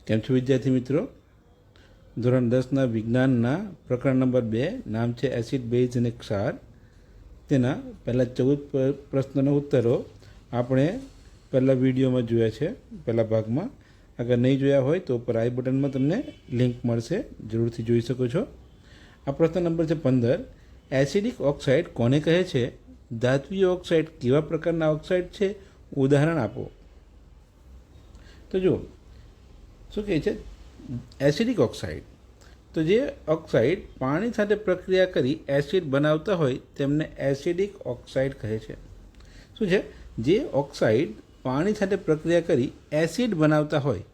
કેમ છો વિદ્યાર્થી મિત્રો? ધોરણ 10ના વિજ્ઞાનના પ્રકરણ નંબર 2 નામ છે એસિડ બેઝ અને ક્ષાર. તેના પહેલાં 14 પ્રશ્નોના ઉત્તરો આપણે પહેલાં વિડીયોમાં જોયા છે, પહેલા ભાગમાં. અગર નહીં જોયા હોય તો ઉપર આઈ બટનમાં તમને લિંક મળશે, જરૂરથી જોઈ શકો છો. આ પ્રશ્ન નંબર છે 15. એસિડિક ઓક્સાઇડ કોને કહે છે? ધાત્વીય ઓક્સાઇડ કેવા પ્રકારના ઓક્સાઇડ છે? ઉદાહરણ આપો. તો જો શું કહે છે, એસિડિક ઓક્સાઇડ તો જે ઓક્સાઇડ પાણી સાથે પ્રક્રિયા કરી એસિડ બનાવતા હોય તેમને એસિડિક ઓક્સાઇડ કહે છે. શું છે? જે ઓક્સાઇડ પાણી સાથે પ્રક્રિયા કરી એસિડ બનાવતા હોય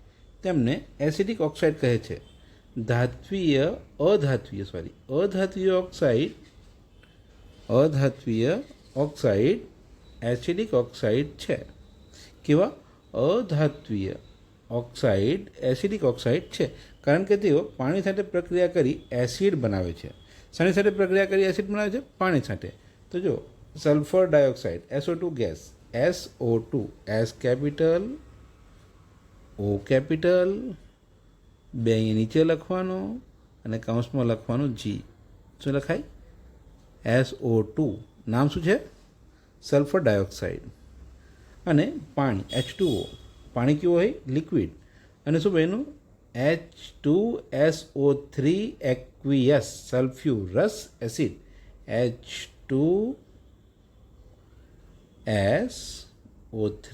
તેમને એસિડિક ઓક્સાઇડ કહે છે. અધાત્વીય ઓક્સાઇડ એસિડિક ઓક્સાઇડ છે. કેવા? અધાત્વીય ઓક્સાઇડ એસિડિક ઓક્સાઇડ છે, કારણ કે તેઓ પાણી સાથે પ્રક્રિયા કરી એસિડ બનાવે છે. શાની સાથે પ્રક્રિયા કરી એસિડ બનાવે છે? પાણી સાથે. તો જો sulphur dioxide SO2 gas, SO2 S capital O capital, બે અહીં નીચે લખવાનું અને કૌંસમાં લખવાનું G. શું લખાય? SO2. નામ શું છે? Sulphur dioxide. અને પાણી H2O. પાણી કેવું હોય? લિક્વિડ. અને શું બન્યું? H2SO3 aqueous સલ્ફ્યુરસ acid. H2SO3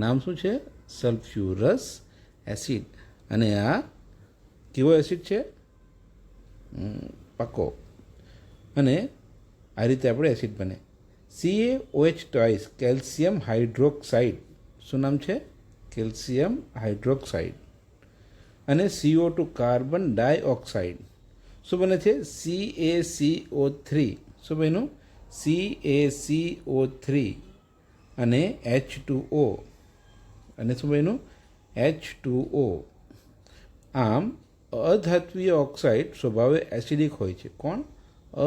નામ શું છે? સલ્ફ્યુરસ એસિડ. અને આ કેવો એસિડ છે? પાકો. અને આ રીતે આપણે એસિડ બને. CaOH twice calcium hydroxide. શું નામ છે? Calcium hydroxide. અને CO2 કાર્બન ડાયોક્સાઇડ. શું બને છે? CaCO3. શું બન્યું? CaCO3 અને H2O. અને શું બન્યું? H2O. આમ અધાત્વીય ઓક્સાઇડ સ્વભાવે એસિડિક હોય છે. કોણ?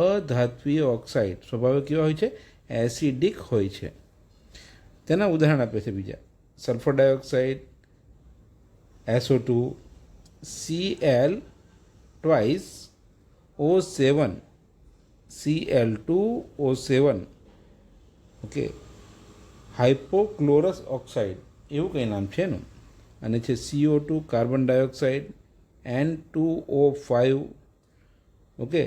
અધાત્વીય ઓક્સાઇડ સ્વભાવે કેવા હોય છે? એસિડિક હોય છે. તેના ઉદાહરણ આપે છે બીજા. Sulphur dioxide SO2 Cl twice O7 Cl2O7. Okay. Hypochlorous oxide એવું કંઈ નામ છે એનું. અને છે CO2 carbon dioxide N2O5. Okay.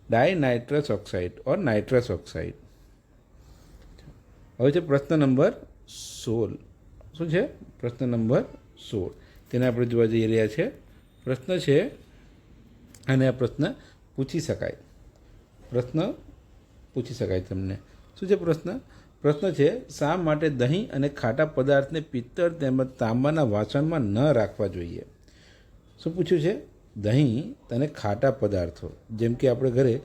Dinitrous oxide or nitrous oxide. હવે છે પ્રશ્ન નંબર 16. શું છે? પ્રશ્ન નંબર 16. તેને આપણે જોવા જઈ રહ્યા છે. પ્રશ્ન છે, અને આ પ્રશ્ન પૂછી શકાય. પ્રશ્ન પૂછી શકાય તમને. શું છે પ્રશ્ન? પ્રશ્ન છે, શા માટે દહીં અને ખાટા પદાર્થને પિત્તળ તેમજ તાંબાના વાસણમાં ન રાખવા જોઈએ? શું પૂછ્યું છે? દહીં અને ખાટા પદાર્થો, જેમ કે આપણે ઘરે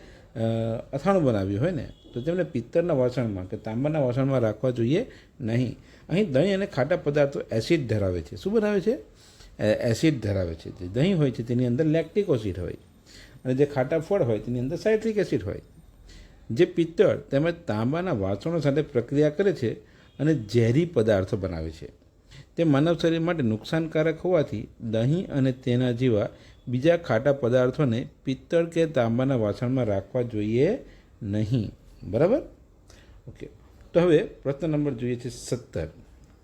અથાણું બનાવ્યું હોય ને, તો તેમને પિત્તળના વાસણમાં કે તાંબાના વાસણમાં રાખવા જોઈએ નહીં. અહીં દહીં અને ખાટા પદાર્થો એસિડ ધરાવે છે. શું બનાવે છે? એસિડ ધરાવે છે. જે દહીં હોય છે તેની અંદર લેક્ટિક એસિડ હોય, અને જે ખાટા ફળ હોય તેની અંદર સાઇટ્રિક એસિડ હોય. જે પિત્તળ તેમજ તાંબાના વાસણો સાથે પ્રક્રિયા કરે છે અને ઝેરી પદાર્થો બનાવે છે, તે માનવ શરીર માટે નુકસાનકારક હોવાથી દહીં અને તેના જેવા બીજા ખાટા પદાર્થોને પિત્તળ કે તાંબાના વાસણમાં રાખવા જોઈએ નહીં. બરાબર? ઓકે. તો હવે પ્રશ્ન નંબર જોઈએ છે 17.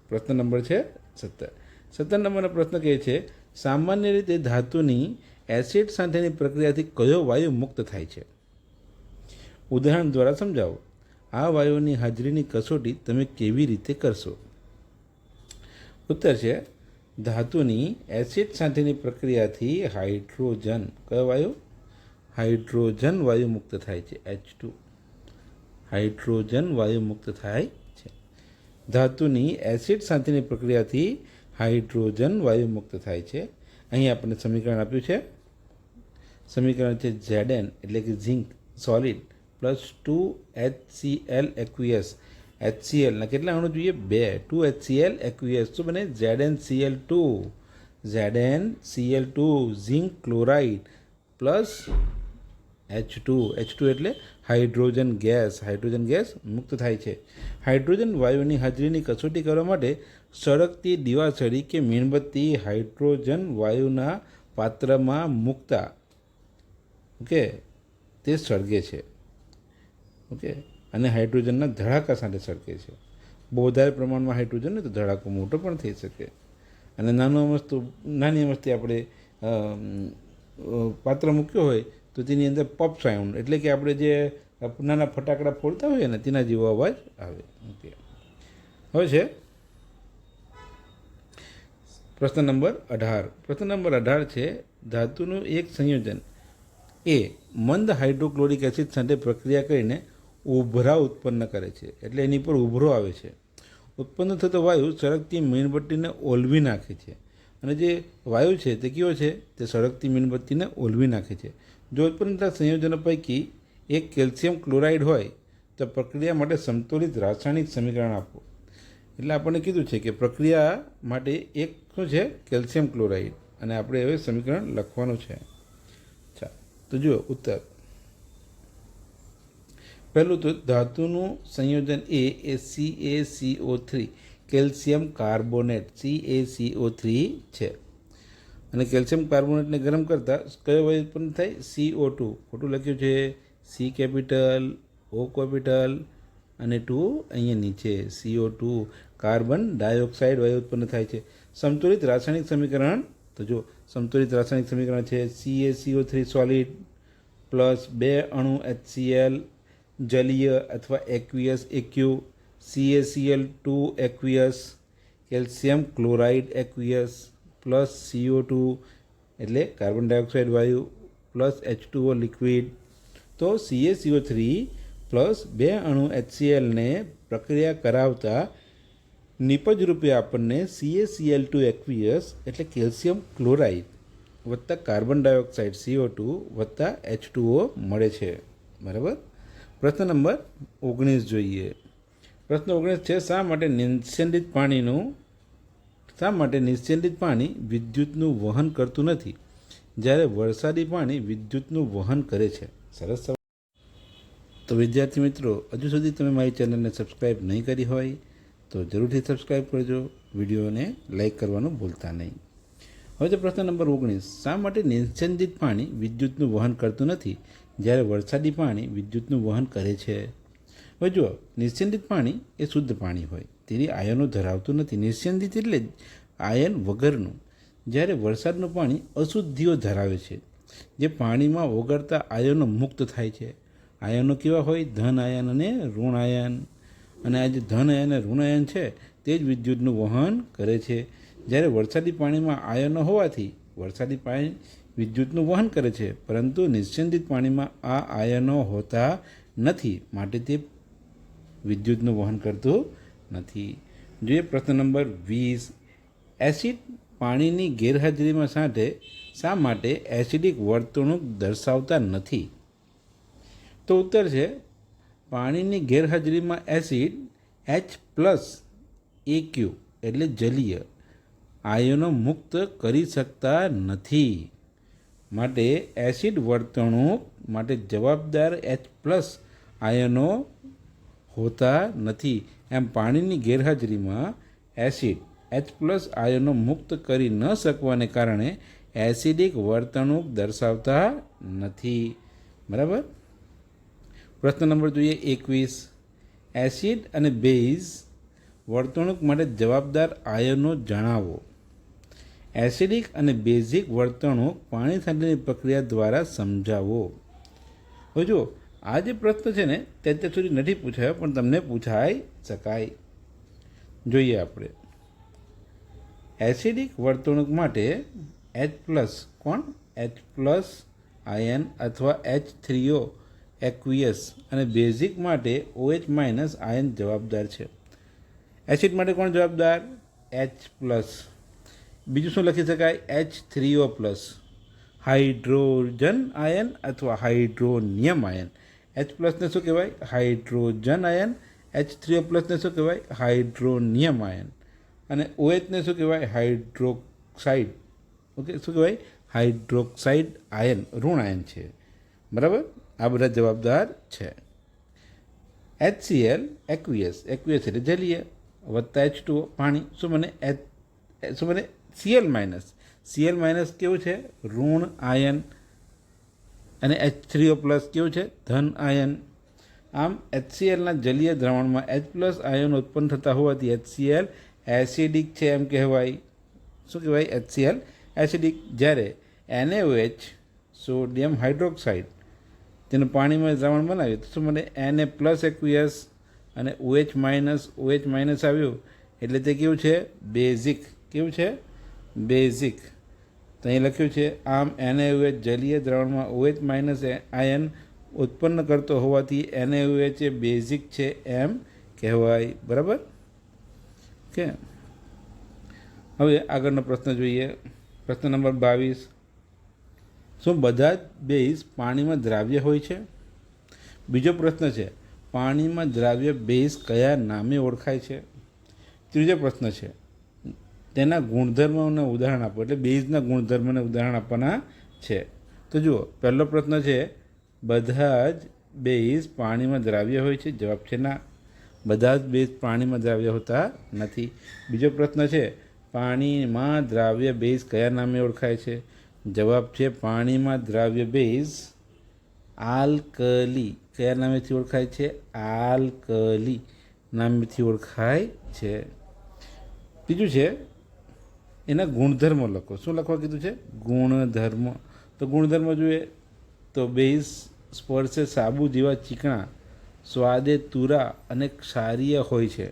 પ્રશ્ન નંબર છે 17. 17 નંબરનો પ્રશ્ન કહે છે, સામાન્ય રીતે ધાતુની એસિડ સાથેની પ્રક્રિયાથી કયો વાયુ મુક્ત થાય છે? ઉદાહરણ દ્વારા સમજાવો. આ વાયુની હાજરીની કસોટી તમે કેવી રીતે કરશો? ઉત્તર છે, ધાતુની એસિડ સાથેની પ્રક્રિયાથી હાઇડ્રોજન. કયો વાયુ? હાઇડ્રોજન વાયુ મુક્ત થાય છે. H2. હાઇડ્રોજન વાયુ મુક્ત થાય છે. ધાતુની એસિડ સાથેની પ્રક્રિયાથી હાઇડ્રોજન વાયુ મુક્ત થાય છે. અહીં આપણે સમીકરણ આપ્યું છે. સમીકરણ છે Zn એટલે કે zinc solid plus 2HCl aqueous. HCl ના કેટલા અણુ જોઈએ? 2. 2HCl aqueous. શું બને? ZnCl2. ZnCl2 zinc chloride plus H2. H2 એટલે હાઇડ્રોજન ગેસ. હાઇડ્રોજન ગેસ મુક્ત થાય છે. હાઇડ્રોજન વાયુની હાજરીની કસોટી કરવા માટે સળગતી દિવાસળી કે મીણબત્તી હાઇડ્રોજન વાયુના પાત્રમાં મૂકતા ઓકે તે સળગે છે ઓકે અને હાઇડ્રોજનના ધડાકા સાથે સળગે છે. બહુ વધારે પ્રમાણમાં હાઇડ્રોજન ને તો ધડાકો મોટો પણ થઈ શકે. અને નાની વસ્તુ આપણે પાત્ર મૂક્યો હોય તો તેની અંદર પપ સાઉન્ડ એટલે કે આપણે જે નાના ફટાકડા ફોડતા હોઈએ ને તેના જેવો અવાજ આવે. ઓકે હવે છે પ્રશ્ન નંબર 18. પ્રશ્ન નંબર 18 છે ધાતુનું એક સંયોજન એ મંદ હાઇડ્રોક્લોરિક એસિડ સાથે પ્રક્રિયા કરીને ઉભરા ઉત્પન્ન કરે છે. એટલે એની પર ઉભરો આવે છે. ઉત્પન્ન થતો વાયુ સળગતી મીણબત્તીને ઓલવી નાખે છે. અને જે વાયુ છે તે કેવો છે? તે સળગતી મીણબત્તીને ઓલવી નાખે છે. જો ઉત્પન્ન થતા સંયોજનો પૈકી એક કેલ્શિયમ ક્લોરાઇડ હોય તો પ્રક્રિયા માટે સમતોલિત રાસાયણિક સમીકરણ આપો. એટલે આપણને કીધું છે કે પ્રક્રિયા માટે એક શું છે? Calcium chloride. અને આપણે હવે સમીકરણ લખવાનું છે. અચ્છા તો જુઓ ઉત્તર. પહેલું તો ધાતુનું સંયોજન એ CaCO3 કેલ્શિયમ કાર્બોનેટ CaCO3 છે. અને કેલ્શિયમ કાર્બોનેટને ગરમ કરતાં કયો વાયુ ઉત્પન્ન થાય? CO2. ખોટું લખ્યું છે C કેપિટલ O કેપિટલ અને 2 અહીંયા નીચે CO2 કાર્બન ડાયોક્સાઇડ વાયુ ઉત્પન્ન થાય છે. સમતુલિત રાસાયણિક સમીકરણ તો જો સમતુલિત રાસાયણિક સમીકરણ છે CaCO3 સોલિડ પ્લસ 2 અણુ HCl જલીય અથવા aqueous aq CaCl2 aqueous calcium chloride aqueous plus CO2 એટલે કાર્બન ડાયોક્સાઇડ વાયુ પ્લસ H2O લિક્વિડ. તો CaCO3 પ્લસ 2 અણુ HClને પ્રક્રિયા કરાવતા નિપજ રૂપે આપણને CaCl2 એક્વિયસ એટલે કેલ્શિયમ ક્લોરાઇડ વત્તા કાર્બન ડાયોક્સાઇડ CO2 વત્તા H2O મળે છે. બરાબર. પ્રશ્ન નંબર 19 જોઈએ. પ્રશ્ન 19 છે શા માટે નિસ્યંદિત પાણી વિદ્યુતનું વહન કરતું નથી જ્યારે વરસાદી પાણી વિદ્યુતનું વહન કરે છે? સરસ સવાલ. તો વિદ્યાર્થી મિત્રો, હજુ સુધી તમે મારી ચેનલને સબસ્ક્રાઈબ નહીં કરી હોય તો જરૂરથી સબસ્ક્રાઈબ કરજો. વિડીયોને લાઈક કરવાનું ભૂલતા નહીં. હવે તો પ્રશ્ન નંબર 19. શા માટે નિસ્યંદિત પાણી વિદ્યુતનું વહન કરતું નથી જ્યારે વરસાદી પાણી વિદ્યુતનું વહન કરે છે? હવે જુઓ, નિસ્યંદિત પાણી એ શુદ્ધ પાણી હોય તેની આયનો ધરાવતું નથી. નિસ્યંદિત એટલે આયન વગરનું. જ્યારે વરસાદનું પાણી અશુદ્ધિઓ ધરાવે છે જે પાણીમાં ઓગળતા આયનો મુક્ત થાય છે. આયનો કેવા હોય? ધન આયન અને ઋણ આયન. અને આ જે ધન આયન અને ઋણ આયન છે તે જ વિદ્યુતનું વહન કરે છે. જ્યારે વરસાદી પાણીમાં આયનો હોવાથી વરસાદી પાણી વિદ્યુતનું વહન કરે છે, પરંતુ નિસ્યંદિત પાણીમાં આ આયનો હોતા નથી, માટે તે વિદ્યુતનું વહન કરતું નથી. જોઈએ પ્રશ્ન નંબર 20. એસિડ પાણીની ગેરહાજરીમાં શા માટે એસિડિક વર્તણૂક દર્શાવતા નથી? તો ઉત્તર છે પાણીની ગેરહાજરીમાં એસિડ H+AQ એટલે જલીય આયનો મુક્ત કરી શકતા નથી. માટે એસિડ વર્તણૂક માટે જવાબદાર H+ આયનો હોતા નથી. એમ પાણીની ગેરહાજરીમાં એસિડ H+ આયનો મુક્ત કરી ન શકવાને કારણે એસિડિક વર્તણૂક દર્શાવતા નથી. બરાબર. પ્રશ્ન નંબર જોઈએ 21. એસિડ અને બેઝ વર્તણૂક માટે જવાબદાર આયનો જણાવો. એસિડિક અને બેઝિક વર્તણૂક પાણી સાથેની પ્રક્રિયા દ્વારા સમજાવો. હવે જુઓ, આ જે પ્રશ્ન છે ને તે અત્યાર સુધી નથી પૂછાયો, પણ તમને પૂછાઈ શકાય. જોઈએ આપણે. એસિડિક વર્તણૂક માટે H+ કોણ? H+ આયન અથવા H3O એક્વિયસ અને બેઝિક માટે OH- આયન જવાબદાર છે. એસિડ માટે કોણ જવાબદાર? H+. બીજું શું લખી શકાય? H3O+. હાઇડ્રોજન આયન અથવા હાઇડ્રોનિયમ આયન. H+ ને શું કહેવાય? Hydrogen ion. H3O+ ને શું કહેવાય? Hydronium ion. અને OH ને શું કહેવાય? હાઇડ્રોક્સાઇડ. ઓકે, શું કહેવાય? હાઇડ્રોક્સાઇડ આયન, ઋણ આયન છે. બરાબર. આ બધા જવાબદાર છે. HCl એક્વિયસ એટલે જલીય વત્તા H2O પાણી, શું મને Cl માઇનસ કેવું છે? ઋણ આયન. અને H3O પ્લસ કેવું છે? ધન આયન. આમ HClના જલીય દ્રાવણમાં H+ આયન ઉત્પન્ન થતા હોવાથી HCl એસિડિક છે એમ કહેવાય. શું કહેવાય? HCl acidic. જ્યારે NaOH સોડિયમ હાઇડ્રોક્સાઇડ તેનું પાણીમાં દ્રાવણ બનાવ્યું તો શું મને Na+ aqueous અને OH માઇનસ આવ્યું એટલે તે કેવું છે? બેઝિક. કેવું છે? બેઝિક. તો અહીં લખ્યું છે આમ NaOH જલીય દ્રાવણમાં OH- આયન ઉત્પન્ન કરતો હોવાથી NaOH એ બેઝિક છે એમ કહેવાય. બરાબર? ઓકે. હવે આગળનો પ્રશ્ન જોઈએ. પ્રશ્ન નંબર 22. શું બધા જ બેઝ પાણીમાં દ્રાવ્ય હોય છે? બીજો પ્રશ્ન છે પાણીમાં દ્રાવ્ય બેઝ કયા નામે ઓળખાય છે? ત્રીજો પ્રશ્ન છે તેના ગુણધર્મોને ઉદાહરણ આપો. એટલે બેઝના ગુણધર્મોને ઉદાહરણ આપવાના છે. તો જુઓ, પહેલો પ્રશ્ન છે બધા જ બેઝ પાણીમાં દ્રાવ્ય હોય છે? જવાબ છે ના, બધા જ બેઝ પાણીમાં દ્રાવ્ય હોતા નથી. બીજો પ્રશ્ન છે પાણીમાં દ્રાવ્ય બેઝ કયા નામે ઓળખાય છે? જવાબ છે પાણીમાં દ્રાવ્ય બેઝ આલ્કલી. કયા નામેથી ઓળખાય છે? આલ્કલી નામથી ઓળખાય છે. બીજું છે એના ગુણધર્મો લખો. શું લખવા કીધું છે? ગુણધર્મ. તો ગુણધર્મ જોઈએ તો બેઝ સ્પર્શે સાબુ જેવા ચીકણા, સ્વાદે તુરા અને ક્ષારીય હોય છે.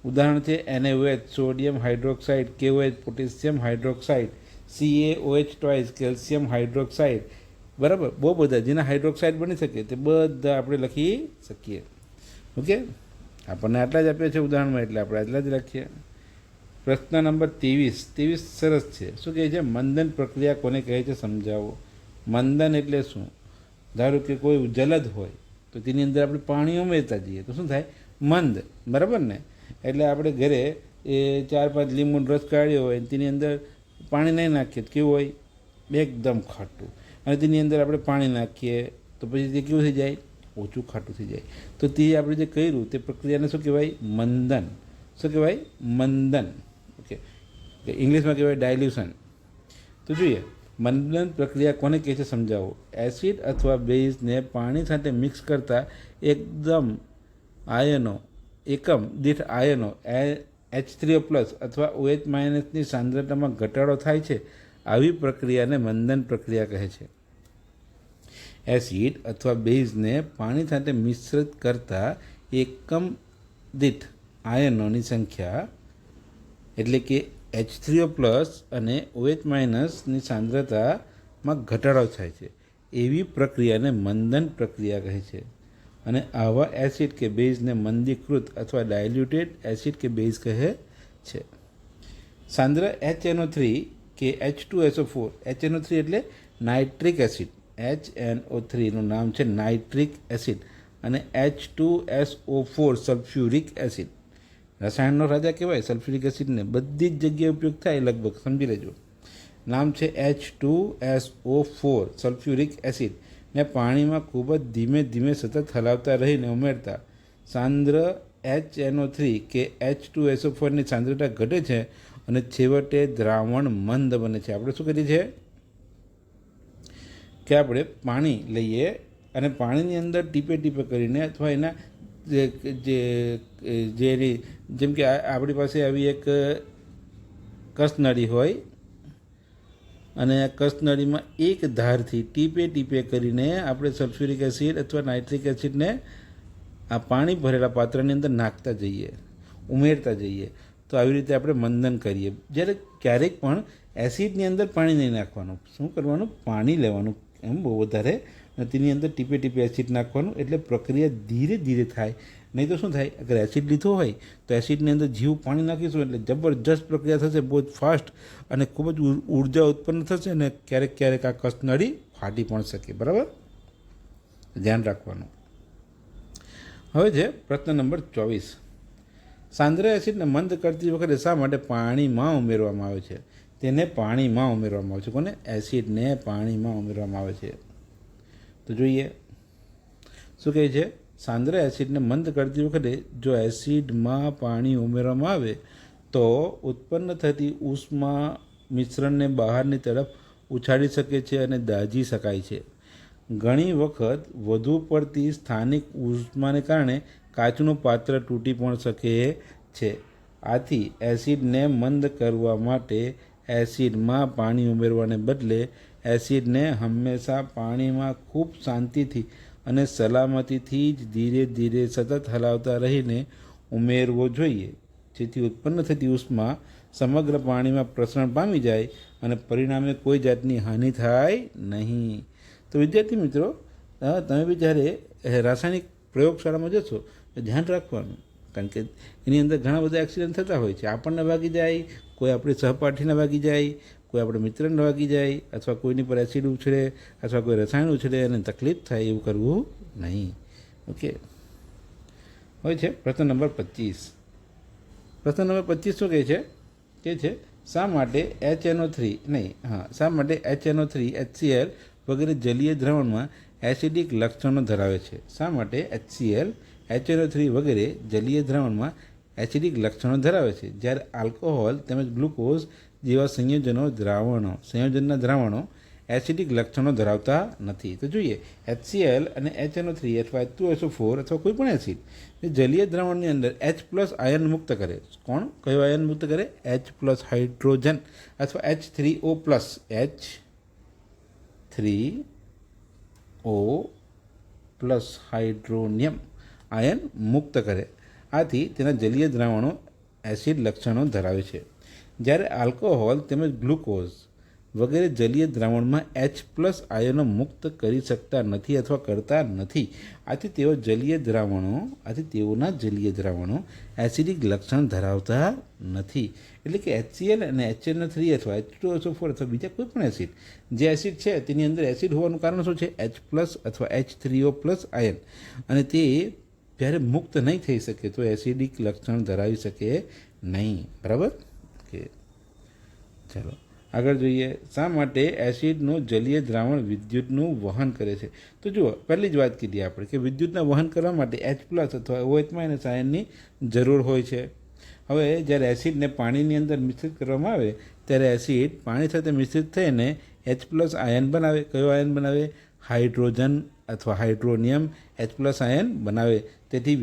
ઉદાહરણ છે NaOH sodium hydroxide, KOH potassium hydroxide, CaOH twice calcium hydroxide. બરાબર? બહુ બધા જેના હાઇડ્રોક્સાઇડ બની શકે તે બધા આપણે લખી શકીએ. ઓકે, આપણને આટલા જ આપ્યા છે ઉદાહરણમાં એટલે આપણે આટલા જ લખીએ. પ્રશ્ન નંબર 23 સરસ છે. શું કહે છે? મંદન પ્રક્રિયા કોને કહે છે સમજાવો. મંદન એટલે શું? ધારો કે કોઈ જલદ હોય તો તેની અંદર આપણે પાણી ઉમેરતા જઈએ તો શું થાય? મંદ. બરાબર ને? એટલે આપણે ઘરે એ 4-5 લીંબુનો રસ કાઢ્યો હોય તેની અંદર પાણી નહીં નાખીએ તો કેવું હોય? એકદમ ખાટું. અને તેની અંદર આપણે પાણી નાખીએ તો પછી તે કેવું થઈ જાય? ઓછું ખાટું થઈ જાય. તો તે આપણે જે કર્યું તે પ્રક્રિયાને શું કહેવાય? મંદન. શું કહેવાય? મંદન. ઓકે, ઇંગ્લિશમાં કહેવાય ડાયલ્યુશન. તો જોઈએ મંદન પ્રક્રિયા કોને કહે છે સમજાવો. એસિડ અથવા બેઝને પાણી સાથે મિક્સ કરતા એકમ દીઠ આયનો H3O+ અથવા OH- ની સાંદ્રતામાં ઘટાડો થાય છે. આવી પ્રક્રિયાને મંદન પ્રક્રિયા કહે છે. એસિડ અથવા બેઝને પાણી સાથે મિશ્રિત કરતા એકમ દીઠ આયનોની સંખ્યા એટલે કે H3O+ અને OH- ની સાંદ્રતામાં ઘટાડો થાય છે. એવી પ્રક્રિયાને મંદન પ્રક્રિયા કહે છે. અને આવા એસિડ કે બેઝને મંદીકૃત અથવા ડાયલ્યુટેડ એસિડ કે બેઝ કહે છે. સાંદ્ર HNO3 કે H2SO4. HNO3 એટલે નાઇટ્રિક એસિડ. HNO3 નું નામ છે નાઇટ્રિક એસિડ. અને H2SO4 સલ્ફ્યુરિક એસિડ. રસાયણનો રાજા કહેવાય સલ્ફ્યુરિક એસિડને. બધી જ જગ્યાએ ઉપયોગ થાય લગભગ, સમજી લેજો. નામ છે H2SO4 સલ્ફ્યુરિક એસિડ. ને પાણીમાં ખૂબ જ ધીમે ધીમે સતત હલાવતા રહીને ઉમેરતા સાંદ્ર HNO3 કે H2SO4 ની સાંદ્રતા ઘટે છે અને છેવટે દ્રાવણ મંદ બને છે. આપણે શું કરીએ છીએ કે આપણે પાણી લઈએ અને પાણીની અંદર ટીપે ટીપે કરીને અથવા એના જેમ કે આપણી પાસે આવી એક કસનળી હોય અને આ કસનળીમાં એક ધારથી ટીપે ટીપે કરીને આપણે સલ્ફ્યુરિક એસિડ અથવા નાઇટ્રિક એસિડને આ પાણી ભરેલા પાત્રની અંદર નાખતા જઈએ, ઉમેરતા જઈએ. તો આવી રીતે આપણે મંદન કરીએ. જ્યારે ક્યારેક પણ એસિડની અંદર પાણી નહીં નાખવાનું. શું કરવાનું? પાણી લેવાનું એમ બહુ વધારે અને તેની અંદર ટીપે ટીપે એસિડ નાખવાનું. એટલે પ્રક્રિયા ધીરે ધીરે થાય. નહીં તો શું થાય? અગર એસિડ લીધો હોય તો એસિડની અંદર જીવ પાણી નાખીશું એટલે જબરજસ્ત પ્રક્રિયા થશે, બહુ જ ફાસ્ટ અને ખૂબ જ ઉર્જા ઉત્પન્ન થશે અને ક્યારેક ક્યારેક આ કસનળી ફાટી પણ શકે. બરાબર? ધ્યાન રાખવાનું. હવે છે પ્રશ્ન નંબર 24. સાંદ્ર એસિડને મંદ કરતી વખતે શા માટે પાણીમાં ઉમેરવામાં આવે છે? તેને પાણીમાં ઉમેરવામાં આવે છે. કોને? એસિડને પાણીમાં ઉમેરવામાં આવે છે. તો જોઈએ શું કહે છે? સાંદ્ર એસિડને મંદ કરતી વખતે જો એસિડમાં પાણી ઉમેરવામાં આવે તો ઉત્પન્ન થતી ઉષ્મા મિશ્રણને બહારની તરફ ઉછાળી શકે છે અને દાઝી શકાય છે. ઘણી વખત વધુ પડતી સ્થાનિક ઉષ્માને કારણે કાચનું પાત્ર તૂટી પણ શકે છે. આથી એસિડને મંદ કરવા માટે એસિડમાં પાણી ઉમેરવાને બદલે એસિડને હંમેશા પાણીમાં ખૂબ શાંતિથી અને સલામતીથી જ ધીરે ધીરે સતત હલાવતા રહીને ઉમેરવો જોઈએ, જેથી ઉત્પન્ન થતી ઉષ્મા સમગ્ર પાણીમાં પ્રસરણ પામી જાય અને પરિણામે કોઈ જાતની હાનિ થાય નહીં. તો વિદ્યાર્થી મિત્રો, તમે બી જ્યારે રાસાયણિક પ્રયોગશાળામાં જશો તો ધ્યાન રાખવાનું, કારણ કે એની અંદર ઘણા બધા એક્સિડન્ટ થતા હોય છે. આપણને વાગી જાય, કોઈ આપણી સહપાઠીને વાગી જાય, કોઈ આપણે મિત્રને વાગી જાય, અથવા કોઈની પર એસિડ ઉછળે અથવા કોઈ રસાયણ ઉછળે અને તકલીફ થાય એવું કરવું નહીં. ઓકે, હોય છે પ્રશ્ન નંબર 25. પ્રશ્ન નંબર 25 શું કહે છે? તે છે શા માટે HNO3 HCl વગેરે જલીય દ્રાવણમાં એસિડિક લક્ષણો ધરાવે છે? શા માટે HCl HNO3 વગેરે જલીય દ્રાવણમાં એસિડિક લક્ષણો ધરાવે છે, જ્યારે આલ્કોહોલ તેમજ ગ્લુકોઝ જેવા સંયોજનના દ્રાવણો એસિડિક લક્ષણો ધરાવતા નથી? તો જોઈએ, HCl અને HNO3 અથવા H2SO4 અથવા કોઈ પણ એસિડ એ જલીય દ્રાવણની અંદર H+ આયન મુક્ત કરે. કોણ કયો આયન મુક્ત કરે? H+ હાઇડ્રોજન અથવા H3O+, H3O+ હાઇડ્રોનિયમ આયન મુક્ત કરે. આથી તેના જલીય દ્રાવણો એસિડ લક્ષણો ધરાવે છે, જ્યારે આલ્કોહોલ તેમજ ગ્લુકોઝ વગેરે જલીય દ્રાવણમાં H+ આયનો મુક્ત કરી શકતા નથી અથવા કરતા નથી. આથી તેઓના જલીય દ્રાવણો એસિડિક લક્ષણ ધરાવતા નથી. એટલે કે HCl અને HNO3 અથવા H2SO4 અથવા બીજા કોઈ પણ એસિડ જે એસિડ છે તેની અંદર એસિડ હોવાનું કારણ શું છે? H+ અથવા H3O+ આયન, અને તે જ્યારે મુક્ત નહીં થઈ શકે તો એસિડિક લક્ષણ ધરાવી શકે નહીં. બરાબર? ઓકે, ચાલો આગળ જોઈએ. શા માટે એસિડનું જલીય દ્રાવણ વિદ્યુતનું વહન કરે છે? તો જુઓ, પહેલી જ વાત કીધી આપણે કે વિદ્યુતના વહન કરવા માટે H+ અથવા OH- આયનની જરૂર હોય છે. હવે જ્યારે એસિડને પાણીની અંદર મિશ્રિત કરવામાં આવે ત્યારે એસિડ પાણી સાથે મિશ્રિત થઈને H+ આયન બનાવે. કયો આયન બનાવે? હાઇડ્રોજન અથવા હાઇડ્રોનિયમ H+ આયન બનાવે. તેથી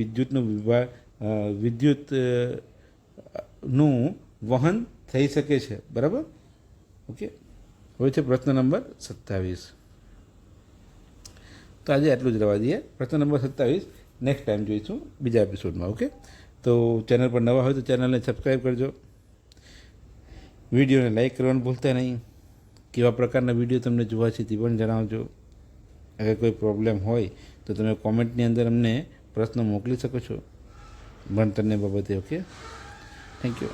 વિદ્યુતનું વહન થઈ શકે છે. બરાબર? ઓકે, હવે છે પ્રશ્ન નંબર 27. તો આજે આટલું જ રહેવા દઈએ. પ્રશ્ન નંબર 27 નેક્સ્ટ ટાઈમ જોઈશું બીજા એપિસોડમાં. ઓકે, તો ચેનલ પર નવા હોય તો ચેનલને સબસ્ક્રાઈબ કરજો, વિડીયોને લાઈક કરવાનું ભૂલતા નહીં. કેવા પ્રકારના વિડીયો તમને જોવા છે તે પણ જણાવજો. અગર કોઈ પ્રોબ્લેમ હોય તો તમે કોમેન્ટની અંદર અમને પ્રશ્ન મોકલી શકો છો ભણતરને બાબતે. Okay, thank you.